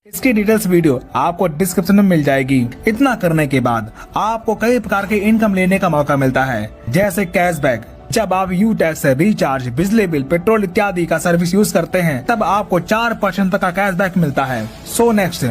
इसकी details video आपको description में मिल जाएगी। इतना करने के बाद आपको कई प्रकार के इनकम लेने का मौका मिलता है, जैसे कैशबैक। जब आप यू टैक्स से रिचार्ज, बिजली बिल, पेट्रोल इत्यादि का सर्विस यूज करते हैं तब आपको 4% तक का कैशबैक मिलता है। So next,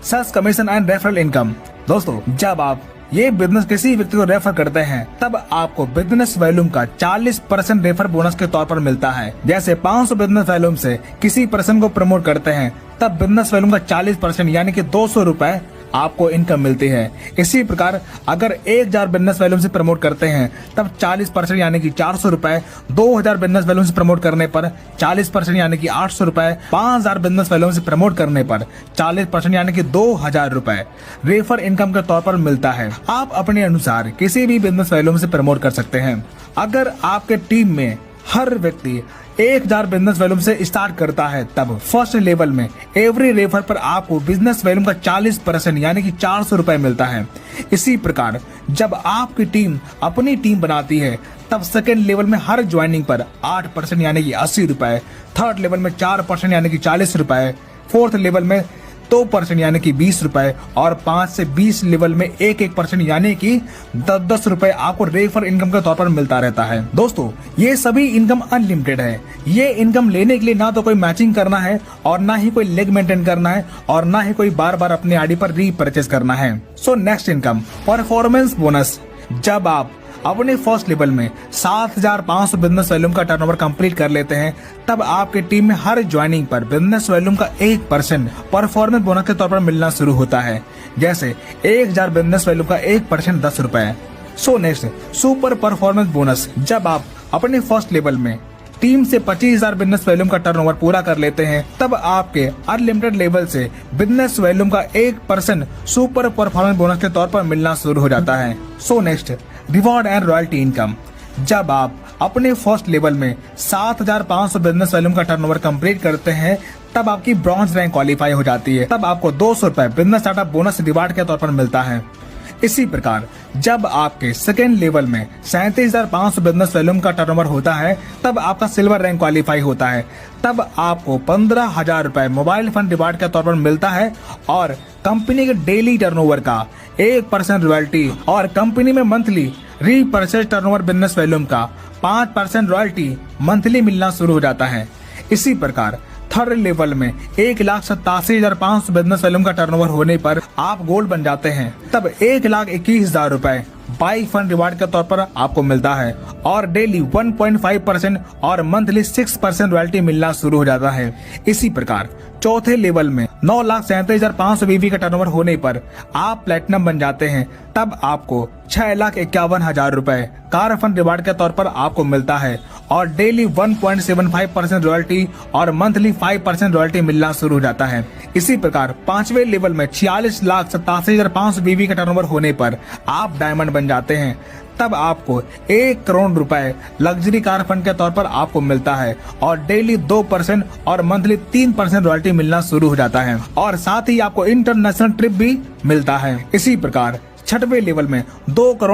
sales commission and referral income. दोस्तों, जब आप ये बिजनेस किसी व्यक्ति को रेफर करते हैं तब आपको बिजनेस वॉल्यूम का 40% रेफर बोनस के तौर पर मिलता है। जैसे 500 बिजनेस वॉल्यूम से किसी पर्सन को प्रमोट करते हैं तब बिजनेस वॉल्यूम का 40% यानी कि 200 रुपए आपको इनकम मिलती है। इसी प्रकार अगर 1000 बिजनेस वॉल्यूम से प्रमोट करते हैं तब 40% यानी कि 400 रुपए, 2000 बिजनेस वॉल्यूम से प्रमोट करने पर 40% यानी कि 800 रुपए, 5000 बिजनेस वॉल्यूम से प्रमोट करने पर 40% यानी कि 2000 रुपए रेफर इनकम के तौर पर मिलता है। आप अपने अनुसार किसी भी बिजनेस वॉल्यूम से प्रमोट कर सकते हैं। अगर आपके टीम में हर व्यक्ति 1000 बिजनेस वॉल्यूम से स्टार्ट करता है तब फर्स्ट लेवल में एवरी रेफर पर आपको बिजनेस वॉल्यूम का 40% यानी कि 400 रुपए मिलता है। इसी प्रकार जब आपकी टीम अपनी टीम बनाती है तब सेकेंड लेवल में हर ज्वाइनिंग पर 8% यानी कि 80 रुपए, थर्ड लेवल में 4% यानी कि 40 रुपए, फोर्थ लेवल में 2% यानी कि 20 रुपए और 5 से 20 लेवल में 1% यानी कि 10 रुपए आपको रेफर इनकम के तौर पर मिलता रहता है। दोस्तों, ये सभी इनकम अनलिमिटेड है। ये इनकम लेने के लिए ना तो कोई मैचिंग करना है और ना ही कोई लेग मेंटेन करना है और ना ही कोई बार बार अपने आईडी पर रीपरचेज करना है। So next income, performance bonus. जब आप अपने फर्स्ट लेवल में 7500 बिजनेस वॉल्यूम का टर्नओवर कंप्लीट कर लेते हैं तब आपके टीम में हर ज्वाइनिंग पर बिजनेस वॉल्यूम का 1% परफॉर्मेंस बोनस के तौर पर मिलना शुरू होता है। जैसे 1000 बिजनेस वॉल्यूम का 1% 10 रुपए। So next, super performance bonus. जब आप अपने फर्स्ट लेवल में टीम से 25,000 बिजनेस वॉल्यूम का टर्नओवर पूरा कर लेते हैं तब आपके अनलिमिटेड लेवल से बिजनेस वॉल्यूम का 1% सुपर परफॉर्मेंस बोनस के तौर पर मिलना शुरू हो जाता है। So next, reward and royalty income. जब आप अपने फर्स्ट लेवल में 7500 बिजनेस वॉल्यूम का टर्नओवर कंप्लीट करते हैं तब आपकी ब्रॉन्ज रैंक क्वालिफाई हो जाती है। तब आपको 200 रुपए बिजनेस स्टार्टअप बोनस रिवार्ड के तौर पर मिलता है। इसी प्रकार जब आपके सेकेंड लेवल में 37,500 बिजनेस वॉल्यूम का टर्नओवर होता है तब आपका सिल्वर रैंक क्वालिफाई होता है। तब आपको 15,000 रुपए मोबाइल फंड रिवार्ड के तौर पर मिलता है और कंपनी के डेली टर्नओवर का 1% रॉयल्टी और कंपनी में monthly repurchase turnover business volume का 5% रॉयल्टी मंथली मिलना शुरू हो जाता है। इसी प्रकार थर्ड लेवल में 1,87,500 बिजनेस वॉल्यूम का टर्नओवर होने पर आप गोल्ड बन जाते हैं। तब 1,21,000 रुपए बाई फंड रिवार्ड के तौर पर आपको मिलता है और डेली 1.5% और मंथली 6% रॉयल्टी मिलना शुरू हो जाता है। इसी प्रकार चौथे लेवल में 9,37,500 बीवी का टर्नओवर होने पर आप प्लेटिनम बन जाते हैं। तब आपको 6,51,000 रुपए कार फंड रिवार्ड के तौर पर आपको मिलता है और डेली 1.75% रॉयल्टी और मंथली 5% रॉयल्टी मिलना शुरू हो जाता है। इसी प्रकार पांचवें लेवल में 46,87,500 बीवी का टर्नओवर होने पर आप डायमंड बन जाते हैं। तब आपको 1 करोड़ रुपए लग्जरी कार फंड के तौर पर आपको मिलता है और डेली 2% और मंथली 3% रॉयल्टी मिलना शुरू हो जाता है और साथ ही आपको इंटरनेशनल ट्रिप भी मिलता है। इसी प्रकार छठवें लेवल में 2 करोड़